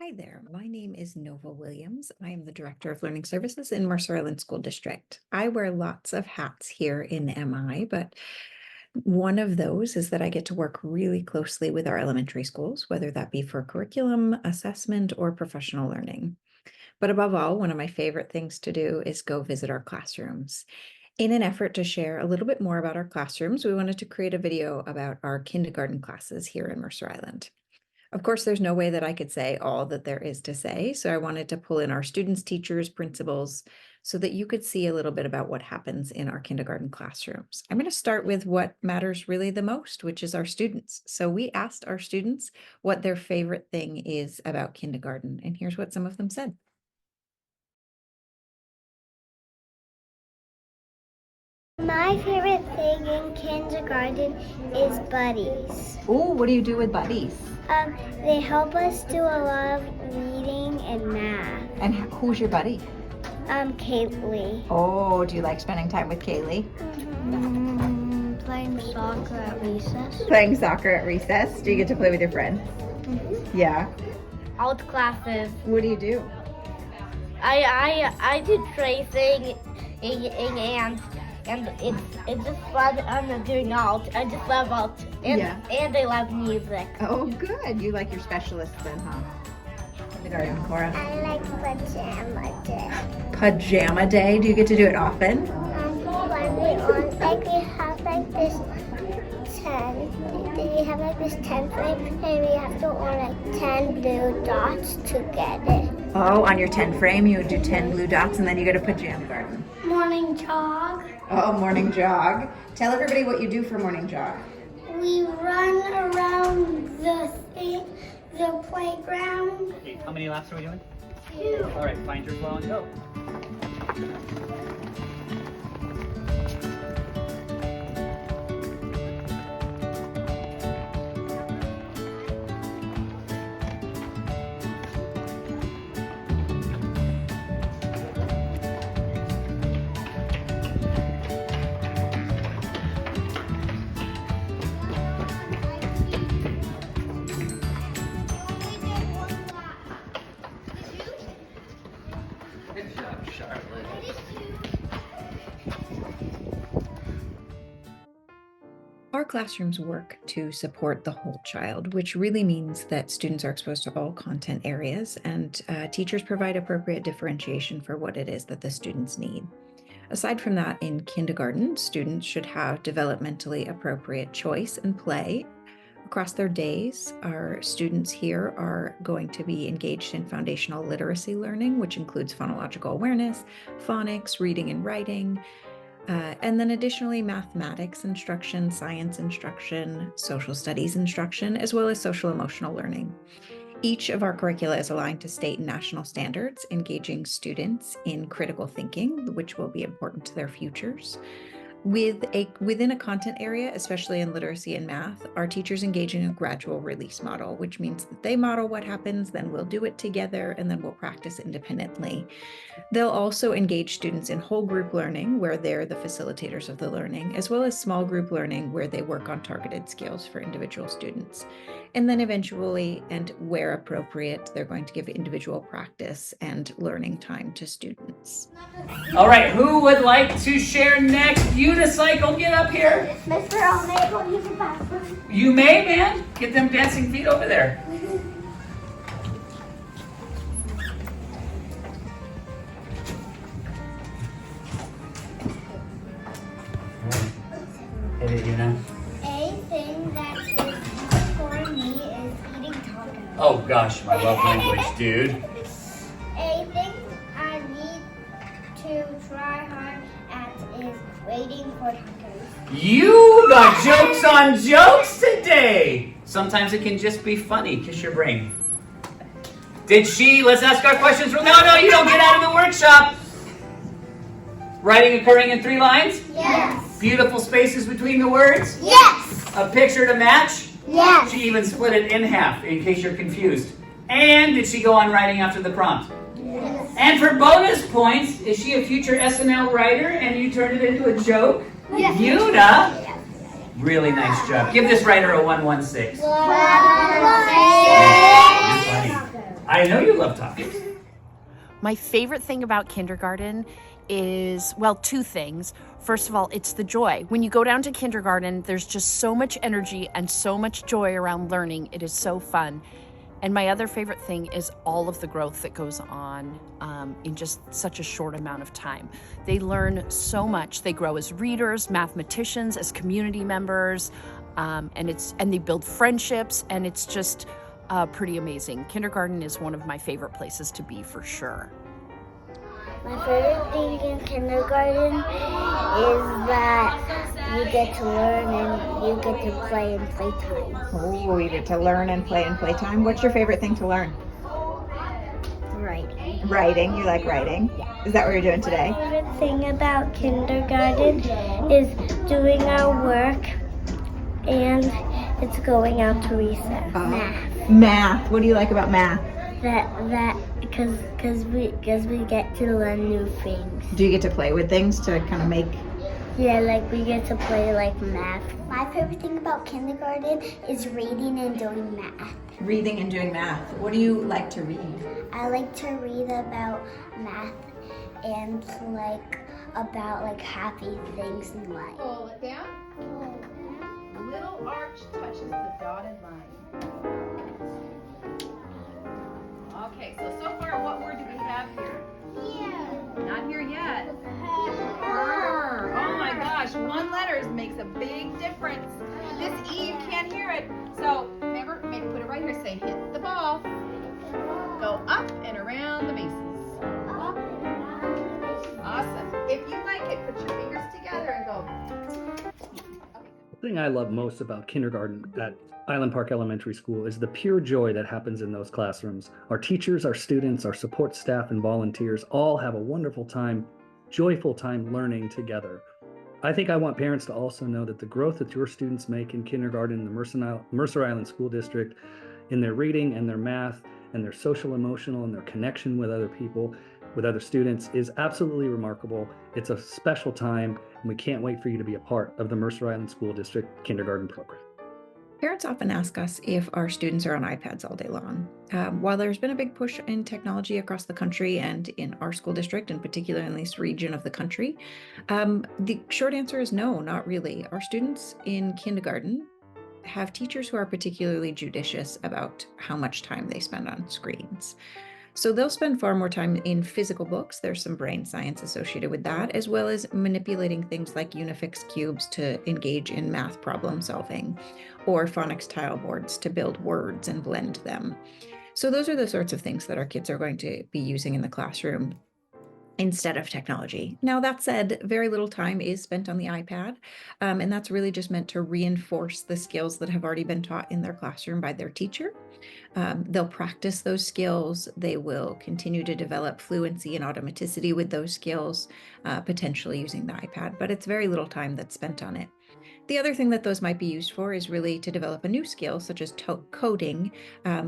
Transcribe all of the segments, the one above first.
Hi there, my name is Nova Williams. I am the Director of Learning Services in Mercer Island School District. I wear lots of hats here in MI, but one of those is that I get to work really closely with our elementary schools, whether that be for curriculum, assessment, or professional learning. But above all, one of my favorite things to do is go visit our classrooms. In an effort to share a little bit more about our classrooms, we wanted to create a video about our kindergarten classes here in Mercer Island. Of course, there's no way that I could say all that there is to say, so I wanted to pull in our students, teachers, principals, so that you could see a little bit about what happens in our kindergarten classrooms. I'm going to start with what matters really the most, which is our students. So we asked our students what their favorite thing is about kindergarten, and here's what some of them said. My favorite thing in kindergarten is buddies. Oh, what do you do with buddies? They help us do a lot of reading and math. And who's your buddy? Kaylee. Oh, do you like spending time with Kaylee? Playing soccer at recess. Playing soccer at recess? Do you get to play with your friends? Yeah. Alt classes. What do you do? I did tracing and it's just fun. I'm doing alt. I just love alt and I love music. Oh, good. You like your specialists then, huh? Kindergarten, Cora. I like pajama day. Pajama day. Do you get to do it often? When we have like this 10. We have like this 10 frame and we have to on like 10 blue dots to get it. Oh, on your 10 frame, you would do 10 blue dots and then you go to pajama garden. Morning jog. Oh, morning jog. Tell everybody what you do for morning jog. We run around the playground. Okay, how many laps are we doing? 2. All right, find your flow and go. Good job, Charlotte. Our classrooms work to support the whole child, which really means that students are exposed to all content areas and teachers provide appropriate differentiation for what it is that the students need. Aside from that, in kindergarten, students should have developmentally appropriate choice and play. Across their days, our students here are going to be engaged in foundational literacy learning, which includes phonological awareness, phonics, reading and writing, and then additionally mathematics instruction, science instruction, social studies instruction, as well as social emotional learning. Each of our curricula is aligned to state and national standards, engaging students in critical thinking, which will be important to their futures. Within a content area, especially in literacy and math, our teachers engage in a gradual release model, which means that they model what happens, then we'll do it together, and then we'll practice independently. They'll also engage students in whole group learning, where they're the facilitators of the learning, as well as small group learning, where they work on targeted skills for individual students. And then eventually, and where appropriate, they're going to give individual practice and learning time to students. All right, who would like to share next? Unicycle, get up here. Mr. I'll make one use the bathroom. You may, man. Get them dancing feet over there. Hit it, Una. A thing that is for me is eating tacos. Oh gosh, my love language, dude. A thing I need to try hard at is waiting for tacos. You got jokes on jokes today. Sometimes it can just be funny. Kiss your brain. Let's ask our questions. No, you don't get out of the workshop. Writing occurring in 3 lines? Yes. Beautiful spaces between the words? Yes. A picture to match? Yes. She even split it in half in case you're confused. And did she go on writing after the prompt? Yes. And for bonus points, is she a future SNL writer and you turned it into a joke? Yes. Una? Really nice job. Give this writer a 116. You're You're funny. I know you love tacos. My favorite thing about kindergarten is, well, two things. First of all, it's the joy. When you go down to kindergarten, there's just so much energy and so much joy around learning. It is so fun. And my other favorite thing is all of the growth that goes on in just such a short amount of time. They learn so much. They grow as readers, mathematicians, as community members, and they build friendships, and it's just pretty amazing. Kindergarten is one of my favorite places to be, for sure. My favorite thing in kindergarten is that you get to learn and you get to play in playtime. Oh, you get to learn and play in playtime. What's your favorite thing to learn? Writing. Writing. You like writing? Yeah. Is that what you're doing today? My favorite thing about kindergarten is doing our work and it's going out to recess. Math. Math. What do you like about math? Because we get to learn new things. Do you get to play with things to kind of make? Yeah, like we get to play like math. My favorite thing about kindergarten is reading and doing math. Reading and doing math. What do you like to read? I like to read about math and about happy things in life. Pull it down. The little arch touches the dotted line. Okay, so far what word do we have here? Yeah. Not here yet. Oh my gosh, one letter makes a big difference. This Eve can't hear it. So remember, maybe put it right here. Say hit the ball. Go up and around the bases. Awesome. If you like it, put your fingers together and go. The thing I love most about kindergarten at Island Park Elementary School is the pure joy that happens in those classrooms. Our teachers, our students, our support staff, and volunteers all have a wonderful time, joyful time learning together. I think I want parents to also know that the growth that your students make in kindergarten in the Mercer Island School District, in their reading and their math and their social, emotional, and their connection with other people, with other students, is absolutely remarkable. It's a special time, and we can't wait for you to be a part of the Mercer Island School District kindergarten program. Parents often ask us if our students are on iPads all day long. While there's been a big push in technology across the country and in our school district, in particular in this region of the country, the short answer is no, not really. Our students in kindergarten have teachers who are particularly judicious about how much time they spend on screens. So they'll spend far more time in physical books. There's some brain science associated with that, as well as manipulating things like Unifix cubes to engage in math problem solving, or phonics tile boards to build words and blend them. So those are the sorts of things that our kids are going to be using in the classroom instead of technology. Now, that said, very little time is spent on the iPad, and that's really just meant to reinforce the skills that have already been taught in their classroom by their teacher. They'll practice those skills. They will continue to develop fluency and automaticity with those skills, potentially using the iPad, but it's very little time that's spent on it. The other thing that those might be used for is really to develop a new skill, such as coding,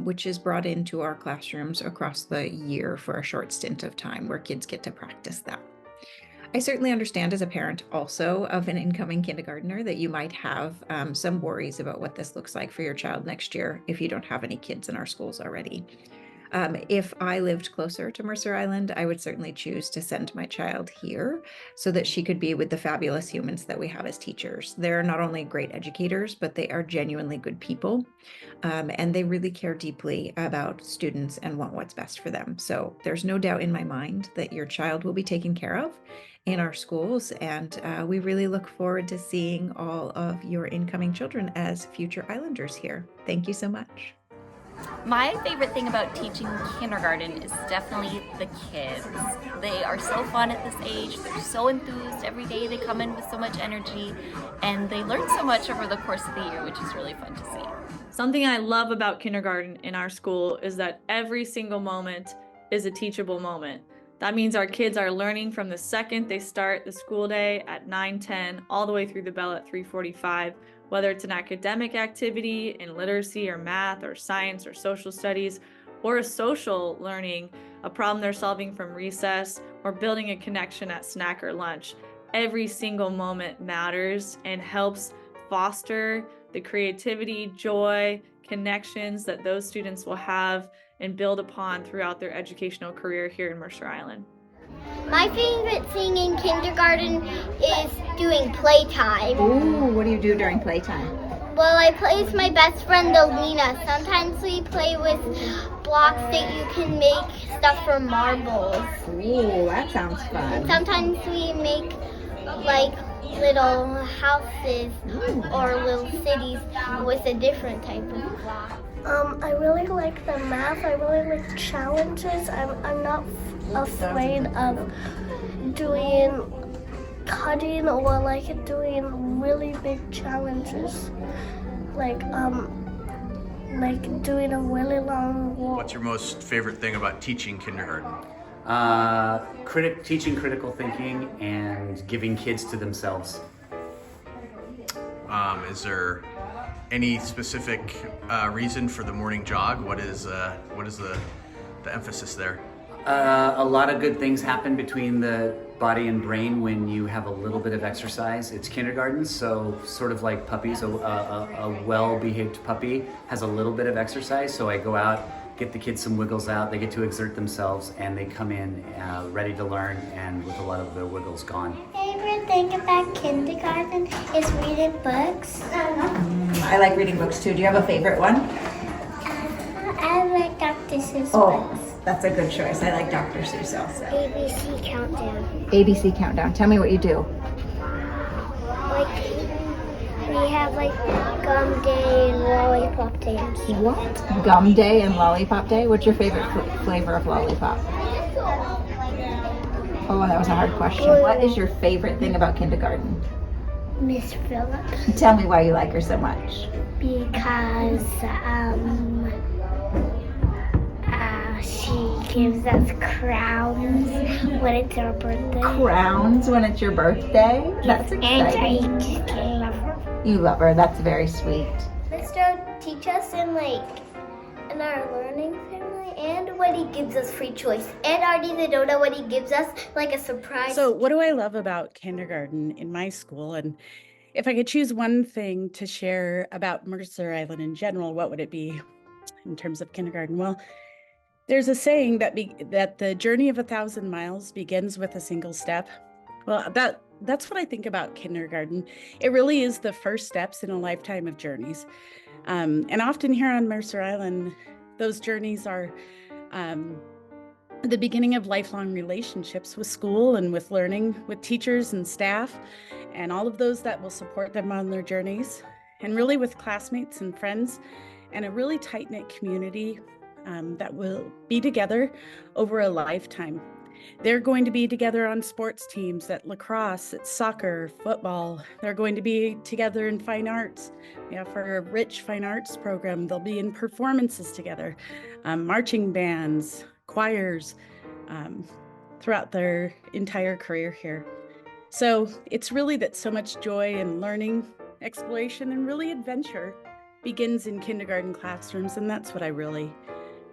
which is brought into our classrooms across the year for a short stint of time where kids get to practice that. I certainly understand as a parent also of an incoming kindergartner that you might have some worries about what this looks like for your child next year if you don't have any kids in our schools already. If I lived closer to Mercer Island, I would certainly choose to send my child here so that she could be with the fabulous humans that we have as teachers. They're not only great educators, but they are genuinely good people. And they really care deeply about students and want what's best for them. So there's no doubt in my mind that your child will be taken care of in our schools. And we really look forward to seeing all of your incoming children as future Islanders here. Thank you so much. My favorite thing about teaching kindergarten is definitely the kids. They are so fun at this age. They're so enthused. Every day they come in with so much energy and they learn so much over the course of the year, which is really fun to see. Something I love about kindergarten in our school is that every single moment is a teachable moment. That means our kids are learning from the second they start the school day at 9:10 all the way through the bell at 3:45. Whether it's an academic activity in literacy or math or science or social studies, or a social learning, a problem they're solving from recess, or building a connection at snack or lunch. Every single moment matters and helps foster the creativity, joy, connections that those students will have and build upon throughout their educational career here in Mercer Island. My favorite thing in kindergarten is doing playtime. Ooh, what do you do during playtime? Well, I play with my best friend Alina. Sometimes we play with blocks that you can make stuff for marbles. Ooh, that sounds And fun. sometimes we make like little houses or little cities with a different type of block. I really like the math. I really like challenges. I'm not afraid of doing cutting or like doing really big challenges. Like doing a really long walk. What's your most favorite thing about teaching kindergarten? Teaching critical thinking and giving kids to themselves. Is there any specific reason for the morning jog? What is the emphasis there? A lot of good things happen between the body and brain when you have a little bit of exercise. It's kindergarten, so sort of like puppies, a well-behaved puppy has a little bit of exercise. So I go out, get the kids some wiggles out, they get to exert themselves, and they come in ready to learn and with a lot of their wiggles gone. My favorite thing about kindergarten is reading books. I like reading books too. Do you have a favorite one? I like Dr. Seuss Oh, books. that's a good choice. I like Dr. Seuss also. ABC Countdown. ABC Countdown. Tell me what you do. Like, we have like gum day and lollipop day and stuff. What? Gum day and lollipop day? What's your favorite flavor of lollipop? Oh, that was a hard question. What is your favorite thing about kindergarten? Miss Phillips. Tell me why you like her so much. Because she gives us crowns when it's our birthday. Crowns when it's your birthday? That's And I exciting. just love her. You love her. That's very sweet. Mr. teach us in our learning family, and when he gives us free choice. And Artie the Donut when he gives us like a surprise. So, what do I love about kindergarten in my school? And if I could choose one thing to share about Mercer Island in general, what would it be in terms of kindergarten? Well, there's a saying that the journey of 1,000 miles begins with a single step. Well, that's what I think about kindergarten. It really is the first steps in a lifetime of journeys. And often here on Mercer Island, those journeys are the beginning of lifelong relationships with school and with learning, with teachers and staff, and all of those that will support them on their journeys, and really with classmates and friends, and a really tight-knit community that will be together over a lifetime. They're going to be together on sports teams, at lacrosse, at soccer, football. They're going to be together in fine arts. For a rich fine arts program, they'll be in performances together, marching bands, choirs, throughout their entire career here. So it's really that so much joy and learning, exploration, and really adventure begins in kindergarten classrooms, and that's what I really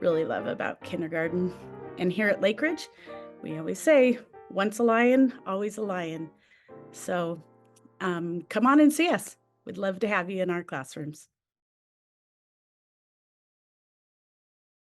love about kindergarten. And here at Lake Ridge, we always say, once a lion, always a lion. So come on and see us. We'd love to have you in our classrooms.